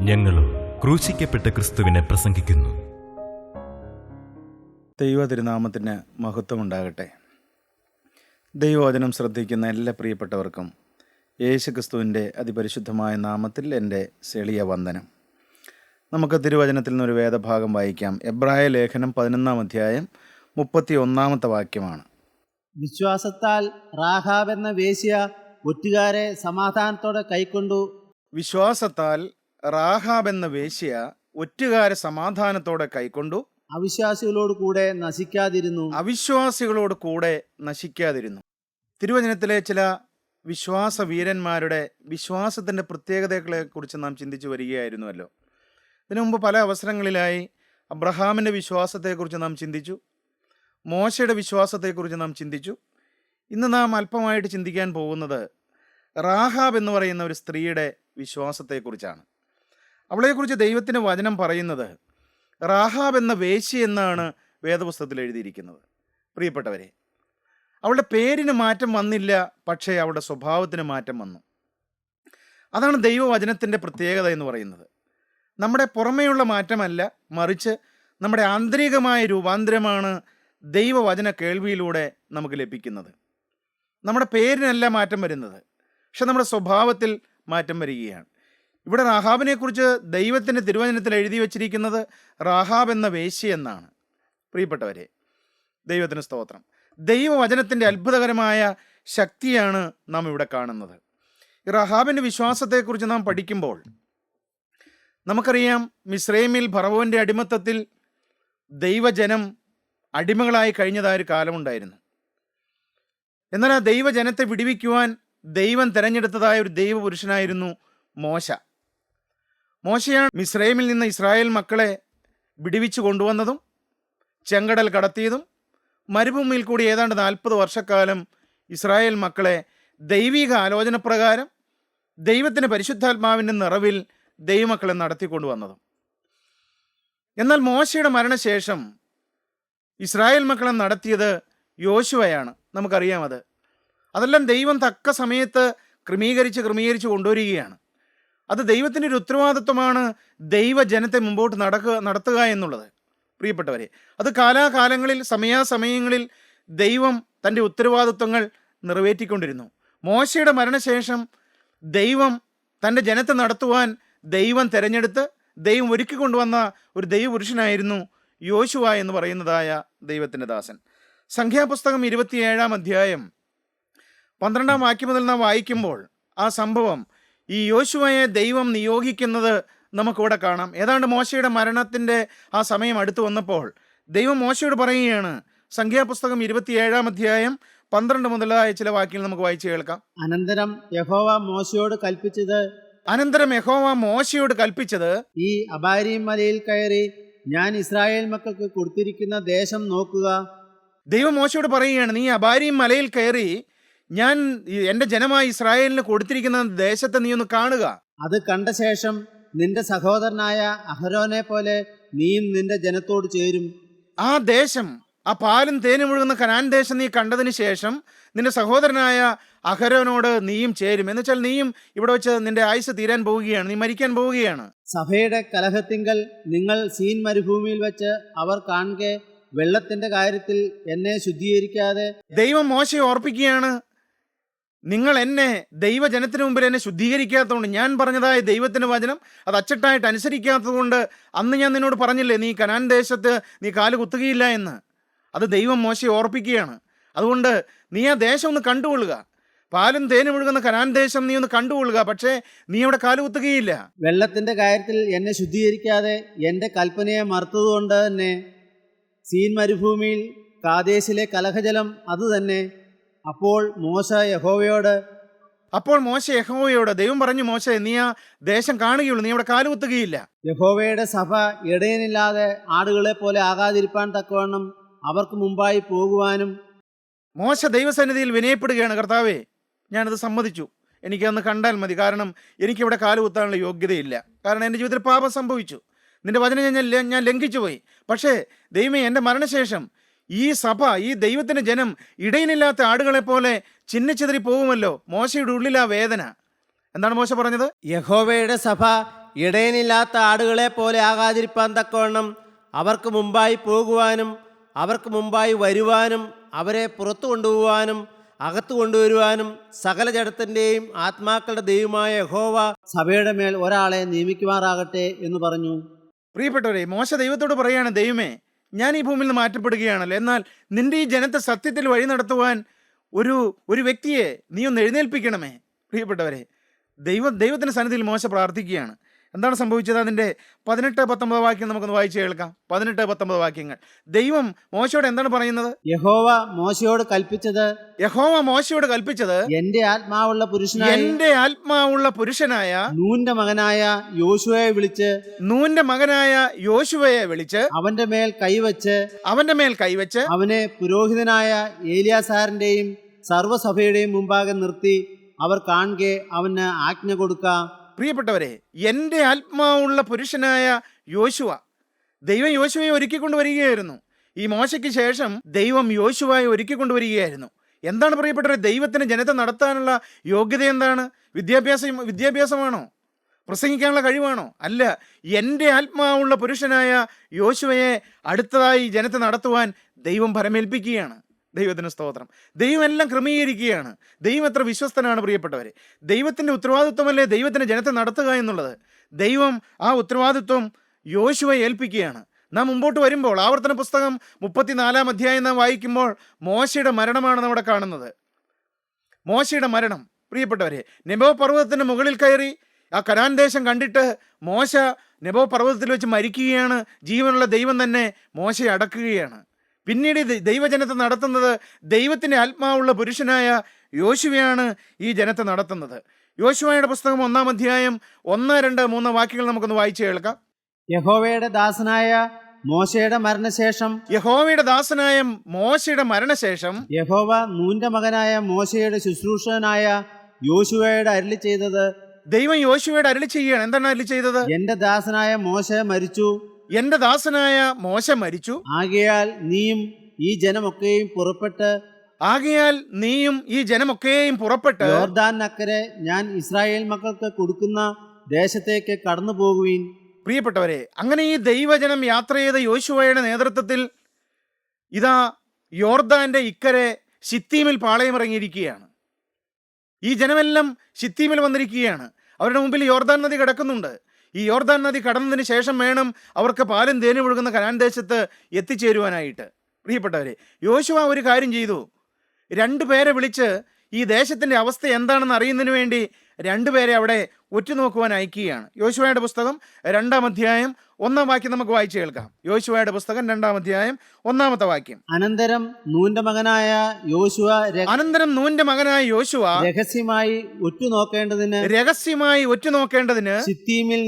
ഞങ്ങളും ക്രൂശിക്കപ്പെട്ട ക്രിസ്തുവിനെ പ്രസംഗിക്കുന്നു. ദൈവ തിരുനാമത്തിന് മഹത്വമുണ്ടാകട്ടെ. ദൈവവചനം ശ്രദ്ധിക്കുന്ന എല്ലാ പ്രിയപ്പെട്ടവർക്കും യേശുക്രിസ്തുവിൻ്റെ അതിപരിശുദ്ധമായ നാമത്തിൽ എൻ്റെ എളിയ വന്ദനം. നമുക്ക് തിരുവചനത്തിൽ നിന്നൊരു വേദഭാഗം വായിക്കാം. എബ്രായ ലേഖനം 11 അധ്യായം 31 വാക്യമാണ്. വിശ്വാസത്താൽ റാഹാബ് എന്ന വേശ്യ ഒറ്റുകാരെ സമാധാനത്തോടെ കൈക്കൊണ്ടു. വിശ്വാസത്താൽ റാഹാബ് എന്ന വേശ്യ ഒറ്റുകാരെ സമാധാനത്തോടെ കൈക്കൊണ്ടു. അവിശ്വാസികളോട് കൂടെ നശിക്കാതിരുന്നു. തിരുവചനത്തിലെ ചില വിശ്വാസ വീരന്മാരുടെ വിശ്വാസത്തിൻ്റെ പ്രത്യേകതകളെക്കുറിച്ച് നാം ചിന്തിച്ചു വരികയായിരുന്നുവല്ലോ. ഇതിനു മുമ്പ് പല അവസരങ്ങളിലായി അബ്രഹാമിൻ്റെ വിശ്വാസത്തെക്കുറിച്ച് നാം ചിന്തിച്ചു, മോശയുടെ വിശ്വാസത്തെക്കുറിച്ച് നാം ചിന്തിച്ചു. ഇന്ന് നാം അല്പമായിട്ട് ചിന്തിക്കാൻ പോകുന്നത് റാഹാബ് എന്ന് പറയുന്ന ഒരു സ്ത്രീയുടെ വിശ്വാസത്തെക്കുറിച്ചാണ്. അവളെക്കുറിച്ച് ദൈവത്തിൻ്റെ വചനം പറയുന്നത് റാഹാബ് എന്ന വേശ്യ എന്നാണ് വേദപുസ്തകത്തിൽ എഴുതിയിരിക്കുന്നത്. പ്രിയപ്പെട്ടവരെ, അവളുടെ പേരിന് മാറ്റം വന്നില്ല, പക്ഷേ അവളുടെ സ്വഭാവത്തിന് മാറ്റം വന്നു. അതാണ് ദൈവവചനത്തിൻ്റെ പ്രത്യേകത എന്ന് പറയുന്നത്. നമ്മുടെ പുറമേയുള്ള മാറ്റമല്ല, മറിച്ച് നമ്മുടെ ആന്തരികമായ രൂപാന്തരമാണ് ദൈവവചന കേൾവിയിലൂടെ നമുക്ക് ലഭിക്കുന്നത്. നമ്മുടെ പേരിനല്ല മാറ്റം വരുന്നത്, പക്ഷെ നമ്മുടെ സ്വഭാവത്തിൽ മാറ്റം വരികയാണ്. ഇവിടെ റാഹാബിനെക്കുറിച്ച് ദൈവത്തിൻ്റെ തിരുവചനത്തിൽ എഴുതി വച്ചിരിക്കുന്നത് റാഹാബ് എന്ന വേശ്യ എന്നാണ്. പ്രിയപ്പെട്ടവരെ, ദൈവത്തിന് സ്തോത്രം. ദൈവവചനത്തിൻ്റെ അത്ഭുതകരമായ ശക്തിയാണ് നാം ഇവിടെ കാണുന്നത്. ഈ റാഹാബിൻ്റെ വിശ്വാസത്തെക്കുറിച്ച് നാം പഠിക്കുമ്പോൾ നമുക്കറിയാം, മിസ്രൈമിൽ ഫറവോൻ്റെ അടിമത്തത്തിൽ ദൈവജനം അടിമകളായി കഴിഞ്ഞതായ ഒരു കാലമുണ്ടായിരുന്നു. എന്നാൽ ആ ദൈവജനത്തെ വിടുവിക്കുവാൻ ദൈവം തിരഞ്ഞെടുത്തതായ ഒരു ദൈവപുരുഷനായിരുന്നു മോശയാണ് മിസ്രൈമിൽ നിന്ന് ഇസ്രായേൽ മക്കളെ വിടുവിച്ചു കൊണ്ടുവന്നതും ചെങ്കടൽ കടത്തിയതും മരുഭൂമിയിൽ കൂടി ഏതാണ്ട് 40 വർഷക്കാലം ഇസ്രായേൽ മക്കളെ ദൈവിക ആലോചന പ്രകാരം ദൈവത്തിൻ്റെ പരിശുദ്ധാത്മാവിൻ്റെ നിറവിൽ ദൈവമക്കളെ നടത്തിക്കൊണ്ടുവന്നതും. എന്നാൽ മോശയുടെ മരണശേഷം ഇസ്രായേൽ മക്കളെ നടത്തിയത് യോശുവയാണ്. നമുക്കറിയാം, അതെല്ലാം ദൈവം തക്ക സമയത്ത് ക്രമീകരിച്ച് കൊണ്ടുവരികയാണ്. അത് ദൈവത്തിൻ്റെ ഒരു ഉത്തരവാദിത്വമാണ് ദൈവജനത്തെ മുമ്പോട്ട് നടത്തുക എന്നുള്ളത്. പ്രിയപ്പെട്ടവരെ, അത് കാലാകാലങ്ങളിൽ സമയാസമയങ്ങളിൽ ദൈവം തൻ്റെ ഉത്തരവാദിത്വങ്ങൾ നിറവേറ്റിക്കൊണ്ടിരുന്നു. മോശയുടെ മരണശേഷം ദൈവം തൻ്റെ ജനത്തെ നടത്തുവാൻ ദൈവം തിരഞ്ഞെടുത്ത് ദൈവം ഒരുക്കി കൊണ്ടുവന്ന ഒരു ദൈവപുരുഷനായിരുന്നു യോശുവ എന്ന് പറയുന്നതായ ദൈവത്തിൻ്റെ ദാസൻ. സംഖ്യാപുസ്തകം 27 അധ്യായം 12 വാക്യം മുതൽ നാം വായിക്കുമ്പോൾ ആ സംഭവം, ഈ യോശുവയെ ദൈവം നിയോഗിക്കുന്നത് നമുക്കിവിടെ കാണാം. ഏതാണ്ട് മോശയുടെ മരണത്തിൻ്റെ ആ സമയം അടുത്തു വന്നപ്പോൾ ദൈവം മോശയോട് പറയുകയാണ്. സംഖ്യാപുസ്തകം 27 അധ്യായം 12 മുതലായ ചില വാക്യങ്ങൾ നമുക്ക് വായിച്ചു കേൾക്കാം. അനന്തരം യഹോവ മോശയോട് കൽപ്പിച്ചത്, ഈ അബാരീം മലയിൽ കയറി ഞാൻ ഇസ്രായേൽ മക്കൾക്ക് കൊടുത്തിരിക്കുന്ന ദേശം നോക്കുക. ദൈവം മോശയോട് പറയുകയാണ്, നീ അബാരീം മലയിൽ കയറി ഞാൻ എൻ്റെ ജനമായ ഇസ്രായേലിന് കൊടുത്തിരിക്കുന്ന ദേശത്തെ നീ ഒന്ന് കാണുക. അത് കണ്ട ശേഷം നിന്റെ സഹോദരനായ അഹരോനെ പോലെ നീയും നിന്റെ ജനത്തോട് ചേരും. ആ ദേശം, ആ പാലും തേനും ഒഴുകുന്ന കനാൻ ദേശം നീ കണ്ടതിന് ശേഷം നിന്റെ സഹോദരനായ അഹരോനോട് നീയും ചേരും. എന്ന് വെച്ചാൽ നീയും ഇവിടെ വെച്ച് നിന്റെ ആയുസ് തീരാൻ പോവുകയാണ്, നീ മരിക്കാൻ പോവുകയാണ്. സഭയുടെ കലഹത്തിങ്കൽ നിങ്ങൾ സീൻ മരുഭൂമിയിൽ വെച്ച് അവർ കാണുക വെള്ളത്തിന്റെ കാര്യത്തിൽ എന്നെ ശുദ്ധീകരിക്കാതെ. ദൈവം മോശയെ ഓർപ്പിക്കുകയാണ്, നിങ്ങൾ എന്നെ ദൈവജനത്തിന് മുമ്പിൽ എന്നെ ശുദ്ധീകരിക്കാത്തതുകൊണ്ട്, ഞാൻ പറഞ്ഞതായ ദൈവത്തിൻ്റെ വചനം അത് അച്ചട്ടായിട്ട് അനുസരിക്കാത്തതുകൊണ്ട് അന്ന് ഞാൻ നിന്നോട് പറഞ്ഞില്ലേ നീ കനാൻ ദേശത്ത് നീ കാല് കുത്തുകയില്ല എന്ന്. അത് ദൈവം മോശയെ ഓർപ്പിക്കുകയാണ്. അതുകൊണ്ട് നീ ആ ദേശം ഒന്ന് കണ്ടുകൊള്ളുക, പാലും തേനും ഒഴുകുന്ന കനാൻ ദേശം നീ ഒന്ന് കണ്ടുകൊള്ളുക, പക്ഷേ നീ അവിടെ കാല് കുത്തുകയില്ല. വെള്ളത്തിന്റെ കാര്യത്തിൽ എന്നെ ശുദ്ധീകരിക്കാതെ എൻ്റെ കൽപ്പനയെ മറുത്തതുകൊണ്ട് തന്നെ സീൻ മരുഭൂമിയിൽ കാദേശിലെ കലഹജലം അതുതന്നെ. അപ്പോൾ മോശ യഹോവയോട് ദൈവം പറഞ്ഞു, മോശ നീ ആ ദേശം കാണുകയുള്ളൂ, നീ അവിടെ കാല് കുത്തുകയില്ല. യഹോവയുടെ സഭ ഇടയനില്ലാതെ ആടുകളെ പോലെ ആകാതിരിപ്പാൻ തക്കവണ്ണം അവർക്ക് മുമ്പായി പോകുവാനും. മോശ ദൈവസന്നിധിയിൽ വിനയപ്പെടുകയാണ്, കർത്താവേ ഞാനത് സമ്മതിച്ചു, എനിക്കതൊന്ന് കണ്ടാൽ മതി, കാരണം എനിക്കിവിടെ കാല് കുത്താനുള്ള യോഗ്യതയില്ല, കാരണം എൻ്റെ ജീവിതത്തിൽ പാപം സംഭവിച്ചു, നിന്റെ വചനം ഞാൻ ലംഘിച്ചു പോയി. പക്ഷേ ദൈവമേ, എൻ്റെ മരണശേഷം ഈ സഭ, ഈ ദൈവത്തിൻ്റെ ജനം ഇടയിലില്ലാത്ത ആടുകളെ പോലെ ചിന്നിച്ചിതറി പോകുമല്ലോ. മോശയുടെ ഉള്ളിൽ ആ വേദന. എന്താണ് മോശ പറഞ്ഞത്? യഹോവയുടെ സഭ ഇടയനില്ലാത്ത ആടുകളെ പോലെ ആകാതിരിപ്പാൻ തക്കവണ്ണം അവർക്ക് മുമ്പായി പോകുവാനും അവർക്ക് മുമ്പായി വരുവാനും അവരെ പുറത്തു കൊണ്ടുപോകാനും അകത്തു കൊണ്ടുവരുവാനും സകല ജഡത്തിൻ്റെയും ആത്മാക്കളുടെ ദൈവമായ യഹോവ സഭയുടെ മേൽ ഒരാളെ നിയമിക്കുമാറാകട്ടെ എന്ന് പറഞ്ഞു. പ്രിയപ്പെട്ടവരെ, മോശ ദൈവത്തോട് പറയാണ്, ദൈവമേ, ഞാൻ ഈ ഭൂമിയിൽ നിന്ന് മാറ്റപ്പെടുകയാണല്ലോ, എന്നാൽ നിന്റെ ഈ ജനത്തെ സത്യത്തിൽ വഴി നടത്തുവാൻ ഒരു വ്യക്തിയെ നീ ഒന്ന് എഴുന്നേൽപ്പിക്കണമേ. പ്രിയപ്പെട്ടവരെ, ദൈവത്തിൻ്റെ സന്നിധിയിൽ മോശ പ്രാർത്ഥിക്കുകയാണ്. എന്താണ് സംഭവിച്ചത്? അതിൻ്റെ 18-19 വാക്യം നമുക്കൊന്ന് വായിച്ച് കേൾക്കാം. 18-19 വാക്യങ്ങൾ. ദൈവം മോശയോട് എന്താണ് പറയുന്നത്? യഹോവ മോശയോട് കൽപ്പിച്ചത് എന്റെ ആത്മാവുള്ള പുരുഷനായ നൂന്റെ മകനായ യോശുവയെ വിളിച്ച് അവന്റെ മേൽ കൈവച്ച് അവനെ പുരോഹിതനായ ഏലിയാസാറിന്റെയും സർവ്വസഭയുടെയും മുമ്പാകെ നിർത്തി അവർ കാണുകെ അവന് ആജ്ഞ കൊടുക്കാം. പ്രിയപ്പെട്ടവരെ, എൻ്റെ ആത്മാവുള്ള പുരുഷനായ യോശുവ, ദൈവം യോശുവയെ ഒരുക്കിക്കൊണ്ടുവരികയായിരുന്നു. ഈ മോശയ്ക്ക് ശേഷം ദൈവം യോശുവയെ ഒരുക്കിക്കൊണ്ടുവരികയായിരുന്നു. എന്താണ് പ്രിയപ്പെട്ടവരെ, ദൈവത്തിന് ജനത്തെ നടത്താനുള്ള യോഗ്യത എന്താണ്? വിദ്യാഭ്യാസമാണോ? പ്രസംഗിക്കാനുള്ള കഴിവാണോ? അല്ല. എൻ്റെ ആത്മാവുള്ള പുരുഷനായ യോശുവയെ അടുത്തതായി ജനത്തെ നടത്തുവാൻ ദൈവം ഭരമേൽപ്പിക്കുകയാണ്. ദൈവത്തിന് സ്തോത്രം. ദൈവം എല്ലാം ക്രമീകരിക്കുകയാണ്. ദൈവം എത്ര വിശ്വസ്തനാണ് പ്രിയപ്പെട്ടവരെ. ദൈവത്തിൻ്റെ ഉത്തരവാദിത്വമല്ലേ ദൈവത്തിൻ്റെ ജനത്തെ നടത്തുക എന്നുള്ളത്. ദൈവം ആ ഉത്തരവാദിത്വം യോശുവയെ ഏൽപ്പിക്കുകയാണ്. നാം മുമ്പോട്ട് വരുമ്പോൾ ആവർത്തന പുസ്തകം 34-ാം അധ്യായം നാം വായിക്കുമ്പോൾ മോശയുടെ മരണമാണ് നമ്മുടെ കാണുന്നത്. മോശയുടെ മരണം. പ്രിയപ്പെട്ടവരെ, നെബോ പർവ്വതത്തിൻ്റെ മുകളിൽ കയറി ആ കനാൻ ദേശം കണ്ടിട്ട് മോശ നെബോ പർവ്വതത്തിൽ വെച്ച് മരിക്കുകയാണ്. ജീവനുള്ള ദൈവം തന്നെ മോശയെ അടക്കുകയാണ്. പിന്നീട് ദൈവജനത്തെ നടത്തുന്നത് ദൈവത്തിൻ്റെ ആത്മാവുള്ള പുരുഷനായ യോശുവയാണ് ഈ ജനത്തെ നടത്തുന്നത്. യോശുവയുടെ പുസ്തകം 1-ാം അധ്യായം 1, 2, 3 വാക്യങ്ങൾ നമുക്കൊന്ന് വായിച്ചു കേൾക്കാം. യഹോവയുടെ ദാസനായ മോശയുടെ മരണശേഷം യഹോവ നൂന്റെ മകനായ മോശയുടെ ശുശ്രൂഷകനായ യോശുവയോട് അരുളി ചെയ്തത്. ദൈവം യോശുവയോട് അരുളി ചെയ്യുകയാണ്. എന്താണ് അരുളി ചെയ്തത്? എന്റെ ദാസനായ മോശ മരിച്ചു. ആകയാൽ നീയും ഈ ജനമൊക്കെയും പുറപ്പെട്ട് യോർദാനക്കരെ ഞാൻ ഇസ്രായേൽ മക്കൾക്ക് കൊടുക്കുന്ന ദേശത്തേക്ക് കടന്നു പോകുവീൻ. പ്രിയപ്പെട്ടവരെ, അങ്ങനെ ഈ ദൈവജനം യാത്ര ചെയ്ത യോശുവയുടെ നേതൃത്വത്തിൽ ഇതാ യോർദാന്റെ ഇക്കരെ ശിത്തീമിൽ പാളയമിറങ്ങിയിരിക്കുകയാണ്. ഈ ജനമെല്ലാം ശിത്തീമിൽ വന്നിരിക്കുകയാണ്. അവരുടെ മുമ്പിൽ യോർദാൻ നദി കിടക്കുന്നുണ്ട്. ഈ യോർദാൻ നദി കടന്നതിന് ശേഷം വേണം അവർക്ക് പാലും തേനും ഒഴുകുന്ന കനാൻ ദേശത്ത് എത്തിച്ചേരുവാനായിട്ട്. പ്രിയപ്പെട്ടവരെ, യോശുവ ഒരു കാര്യം ചെയ്തു. 2 പേരെ വിളിച്ച് ഈ ദേശത്തിൻ്റെ അവസ്ഥ എന്താണെന്ന് അറിയുന്നതിന് വേണ്ടി 2 പേരെ അവിടെ ഉറ്റുനോക്കുവാൻ അയക്കുകയാണ്. യോശുവയുടെ പുസ്തകം 2-ാം അധ്യായം 1-ാം വാക്യം നമുക്ക് വായിച്ചു കേൾക്കാം. യോശുവയുടെ പുസ്തകം 2-ാം അധ്യായം 1-ാമത്തെ വാക്യം. അനന്തരം നൂന്റെ മകനായ യോശുവ രഹസ്യമായി ഒറ്റുനോക്കേണ്ടതിന് ശിത്തീമിൽ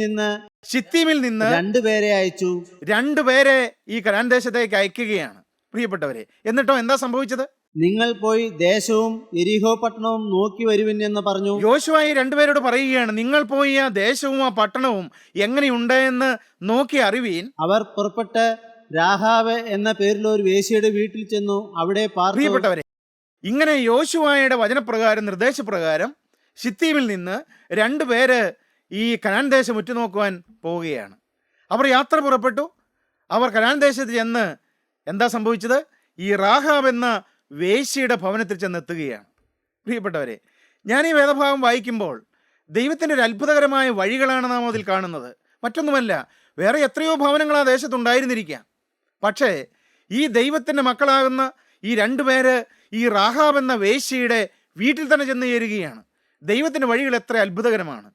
നിന്ന് 2 പേരെ അയച്ചു. 2 പേരെ ഈ കനാൻ ദേശത്തേക്ക് അയക്കുകയാണ്. പ്രിയപ്പെട്ടവരെ, എന്നിട്ടോ എന്താ സംഭവിച്ചത്? നിങ്ങൾ പോയി ദേശവും യെരിഹോ പട്ടണവും നോക്കി വരുവിൻ എന്ന് പറഞ്ഞു. യോശുവ ഈ 2 പേരോട് പറയുകയാണ്, നിങ്ങൾ പോയി ആ ദേശവും ആ പട്ടണവും എങ്ങനെയുണ്ട് എന്ന് നോക്കി അറിവീൻ. അവർ പുറപ്പെട്ട് രാഹാവ് എന്ന പേരിലുള്ള ഒരു വേശ്യയുടെ വീട്ടിൽ ചെന്നു അവിടെ പാർത്തു. പ്രിയപ്പെട്ടവരെ, ഇങ്ങനെ യോശുവയുടെ വചനപ്രകാരം, നിർദ്ദേശപ്രകാരം ശിത്തീമിൽ നിന്ന് 2 പേര് ഈ കനാൻ ദേശം ഉറ്റുനോക്കുവാൻ പോവുകയാണ്. അവർ യാത്ര പുറപ്പെട്ടു. അവർ കനാൻ ദേശത്ത് ചെന്ന് എന്താ സംഭവിച്ചത്? ഈ റാഹാബ് എന്ന വേശ്യയുടെ ഭവനത്തിൽ ചെന്നെത്തുകയാണ്. പ്രിയപ്പെട്ടവരെ, ഞാൻ ഈ വേദഭാഗം വായിക്കുമ്പോൾ ദൈവത്തിൻ്റെ ഒരു അത്ഭുതകരമായ വഴികളാണ് നാം അതിൽ കാണുന്നത്. മറ്റൊന്നുമല്ല, വേറെ എത്രയോ ഭവനങ്ങൾ ആ ദേശത്തുണ്ടായിരുന്നിരിക്കാം. പക്ഷേ ഈ ദൈവത്തിൻ്റെ മക്കളാകുന്ന ഈ 2 പേര് ഈ റാഹാബ് എന്ന വേശ്യയുടെ വീട്ടിൽ തന്നെ ചെന്ന് ചേരുകയാണ്. ദൈവത്തിൻ്റെ വഴികൾ എത്ര അത്ഭുതകരമാണ്!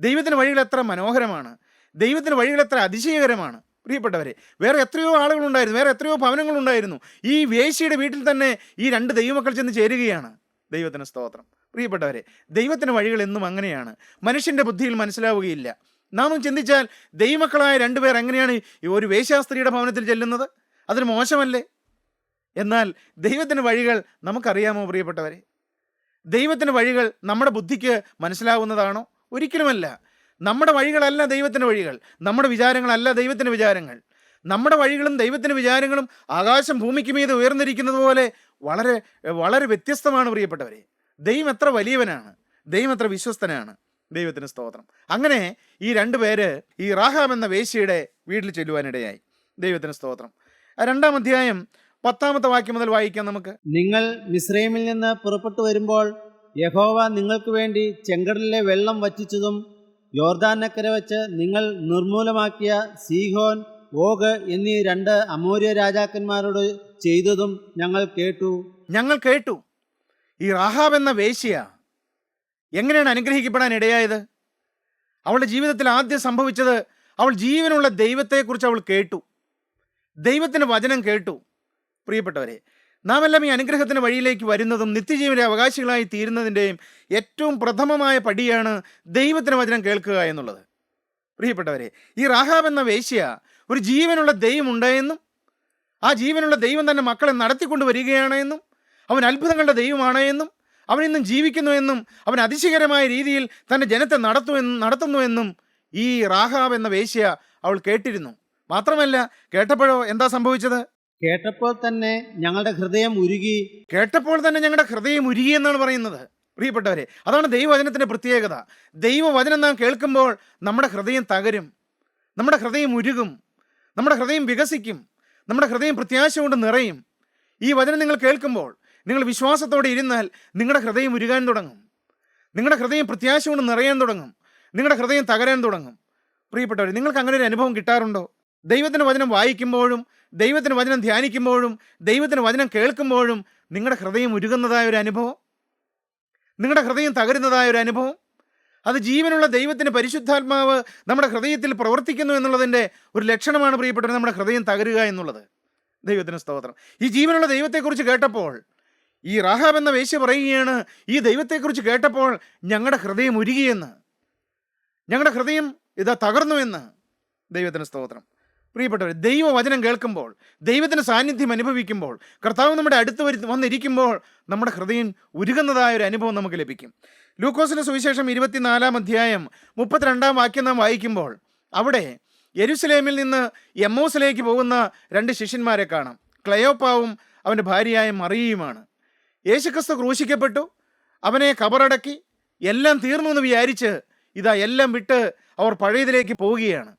ദൈവത്തിൻ്റെ വഴികൾ എത്ര മനോഹരമാണ്! ദൈവത്തിൻ്റെ വഴികൾ എത്ര അതിശയകരമാണ്! പ്രിയപ്പെട്ടവരെ, വേറെ എത്രയോ ആളുകളുണ്ടായിരുന്നു, വേറെ എത്രയോ ഭവനങ്ങളുണ്ടായിരുന്നു. ഈ വേശ്യയുടെ വീട്ടിൽ തന്നെ ഈ 2 ദൈവമക്കൾ ചെന്ന് ചേരുകയാണ്. ദൈവത്തിന് സ്തോത്രം. പ്രിയപ്പെട്ടവരെ, ദൈവത്തിൻ്റെ വഴികൾ എന്നും അങ്ങനെയാണ്. മനുഷ്യൻ്റെ ബുദ്ധിയിൽ മനസ്സിലാവുകയില്ല. നാം ചിന്തിച്ചാൽ ദൈവമക്കളായ 2 പേർ എങ്ങനെയാണ് ഒരു വേശ്യാസ്ത്രീയുടെ ഭവനത്തിൽ ചെല്ലുന്നത്? അതൊരു മോശമല്ലേ? എന്നാൽ ദൈവത്തിൻ്റെ വഴികൾ നമുക്കറിയാമോ പ്രിയപ്പെട്ടവരെ? ദൈവത്തിൻ്റെ വഴികൾ നമ്മുടെ ബുദ്ധിക്ക് മനസ്സിലാവുന്നതാണോ? ഒരിക്കലുമല്ല. നമ്മുടെ വഴികളല്ല ദൈവത്തിൻ്റെ വഴികൾ, നമ്മുടെ വിചാരങ്ങളല്ല ദൈവത്തിൻ്റെ വിചാരങ്ങൾ. നമ്മുടെ വഴികളും ദൈവത്തിൻ്റെ വിചാരങ്ങളും ആകാശം ഭൂമിക്ക് മീതെ ഉയർന്നിരിക്കുന്നത് പോലെ വളരെ വളരെ വ്യത്യസ്തമാണ് പ്രിയപ്പെട്ടവരെ. ദൈവം എത്ര വലിയവനാണ്! ദൈവം എത്ര വിശ്വസ്തനാണ്! ദൈവത്തിന് സ്തോത്രം. അങ്ങനെ ഈ രണ്ടുപേര് ഈ റാഹാബ് എന്ന വേശ്യയുടെ വീട്ടിൽ ചെല്ലുവാനിടയായി. ദൈവത്തിന് സ്തോത്രം. 2-ാം അധ്യായം 10-ാമത്തെ വാക്യം മുതൽ വായിക്കാം നമുക്ക്. നിങ്ങൾ മിസ്രൈമിൽ നിന്ന് പുറപ്പെട്ടു വരുമ്പോൾ യഹോവ നിങ്ങൾക്ക് വേണ്ടി ചെങ്കടലിലെ വെള്ളം വറ്റിച്ചതും യോർദാനക്കര വെച്ച് നിങ്ങൾ നിർമൂലമാക്കിയ സീഹോൻ, ഓഗ് എന്നീ 2 അമോര്യ രാജാക്കന്മാരോട് ചെയ്തതും ഞങ്ങൾ കേട്ടു. ഞങ്ങൾ കേട്ടു. ഈ റാഹാബ് എന്ന വേശ്യ എങ്ങനെയാണ് അനുഗ്രഹിക്കപ്പെടാൻ ഇടയായത്? അവളുടെ ജീവിതത്തിൽ ആദ്യം സംഭവിച്ചത്, അവൾ ജീവനുള്ള ദൈവത്തെക്കുറിച്ച് അവൾ കേട്ടു, ദൈവത്തിൻ്റെ വചനം കേട്ടു. പ്രിയപ്പെട്ടവരെ, നാം എല്ലാം ഈ അനുഗ്രഹത്തിൻ്റെ വഴിയിലേക്ക് വരുന്നതും നിത്യജീവന്റെ അവകാശികളായി തീരുന്നതിൻ്റെയും ഏറ്റവും പ്രഥമമായ പടിയാണ് ദൈവത്തിൻ്റെ വചനം കേൾക്കുക എന്നുള്ളത്. പ്രിയപ്പെട്ടവരെ, ഈ റാഹാബ് എന്ന വേശ്യ ഒരു ജീവനുള്ള ദൈവം ഉണ്ടായെന്നും ആ ജീവനുള്ള ദൈവം തന്നെ മക്കളെ നടത്തിക്കൊണ്ട് വരികയാണ് എന്നും അവൻ അത്ഭുതങ്ങളുടെ ദൈവമാണ് എന്നും അവൻ ഇന്നും ജീവിക്കുന്നു എന്നും അവൻ അതിശയകരമായ രീതിയിൽ തൻ്റെ ജനത്തെ നടത്തുന്നുവെന്നും ഈ റാഹാബ് എന്ന വേശ്യ അവൾ കേട്ടിരുന്നു. മാത്രമല്ല, കേട്ടപ്പോഴോ എന്താ സംഭവിച്ചത്? കേട്ടപ്പോൾ തന്നെ ഞങ്ങളുടെ ഹൃദയം ഉരുകി. കേട്ടപ്പോൾ തന്നെ ഞങ്ങളുടെ ഹൃദയം ഉരുകി എന്നാണ് പറയുന്നത്. പ്രിയപ്പെട്ടവരെ, അതാണ് ദൈവവചനത്തിൻ്റെ പ്രത്യേകത. ദൈവവചനം നാം കേൾക്കുമ്പോൾ നമ്മുടെ ഹൃദയം തകരും, നമ്മുടെ ഹൃദയം ഉരുകും, നമ്മുടെ ഹൃദയം വികസിക്കും, നമ്മുടെ ഹൃദയം പ്രത്യാശ കൊണ്ട് നിറയും. ഈ വചനം നിങ്ങൾ കേൾക്കുമ്പോൾ നിങ്ങൾ വിശ്വാസത്തോടെ ഇരുന്നാൽ നിങ്ങളുടെ ഹൃദയം ഉരുകാൻ തുടങ്ങും, നിങ്ങളുടെ ഹൃദയം പ്രത്യാശ കൊണ്ട് നിറയാൻ തുടങ്ങും, നിങ്ങളുടെ ഹൃദയം തകരാൻ തുടങ്ങും. പ്രിയപ്പെട്ടവർ, നിങ്ങൾക്ക് അങ്ങനെ ഒരു അനുഭവം കിട്ടാറുണ്ടോ? ദൈവത്തിൻ്റെ വചനം വായിക്കുമ്പോഴും ദൈവത്തിൻ്റെ വചനം ധ്യാനിക്കുമ്പോഴും ദൈവത്തിൻ്റെ വചനം കേൾക്കുമ്പോഴും നിങ്ങളുടെ ഹൃദയം ഉരുകുന്നതായ ഒരു അനുഭവം, നിങ്ങളുടെ ഹൃദയം തകരുന്നതായ ഒരു അനുഭവം, അത് ജീവനുള്ള ദൈവത്തിൻ്റെ പരിശുദ്ധാത്മാവ് നമ്മുടെ ഹൃദയത്തിൽ പ്രവർത്തിക്കുന്നു എന്നുള്ളതിൻ്റെ ഒരു ലക്ഷണമാണ് പ്രിയപ്പെട്ടവർ, നമ്മുടെ ഹൃദയം തകരുക എന്നുള്ളത്. ദൈവത്തിന് സ്തോത്രം. ഈ ജീവനുള്ള ദൈവത്തെക്കുറിച്ച് കേട്ടപ്പോൾ ഈ റാഹാബ് എന്ന വേശ്യ പറയുകയാണ്, ഈ ദൈവത്തെക്കുറിച്ച് കേട്ടപ്പോൾ ഞങ്ങളുടെ ഹൃദയം ഉരുകിയെന്ന്, ഞങ്ങളുടെ ഹൃദയം ഇതാ തകർന്നുവെന്ന്. ദൈവത്തിന് സ്തോത്രം. പ്രിയപ്പെട്ടവർ, ദൈവവചനം കേൾക്കുമ്പോൾ, ദൈവത്തിൻ്റെ സാന്നിധ്യം അനുഭവിക്കുമ്പോൾ, കർത്താവ് നമ്മുടെ അടുത്ത് വന്നിരിക്കുമ്പോൾ നമ്മുടെ ഹൃദയം ഉരുകുന്നതായ ഒരു അനുഭവം നമുക്ക് ലഭിക്കും. ലൂക്കോസിന്റെ സുവിശേഷം 24-ാം അധ്യായം 32-ാം വാക്യം നാം വായിക്കുമ്പോൾ അവിടെ യെരുശലേമിൽ നിന്ന് എമ്മോസിലേക്ക് പോകുന്ന 2 ശിഷ്യന്മാരെ കാണാം. ക്ലയോപ്പാവും അവൻ്റെ ഭാര്യയായ മറിയയുമാണ്. യേശുക്രിസ്തു ക്രൂശിക്കപ്പെട്ടു, അവനെ കബറടക്കി, എല്ലാം തീർന്നു എന്ന് വിചാരിച്ച് ഇതാ എല്ലാം വിട്ട് അവർ പഴയതിലേക്ക് പോവുകയാണ്.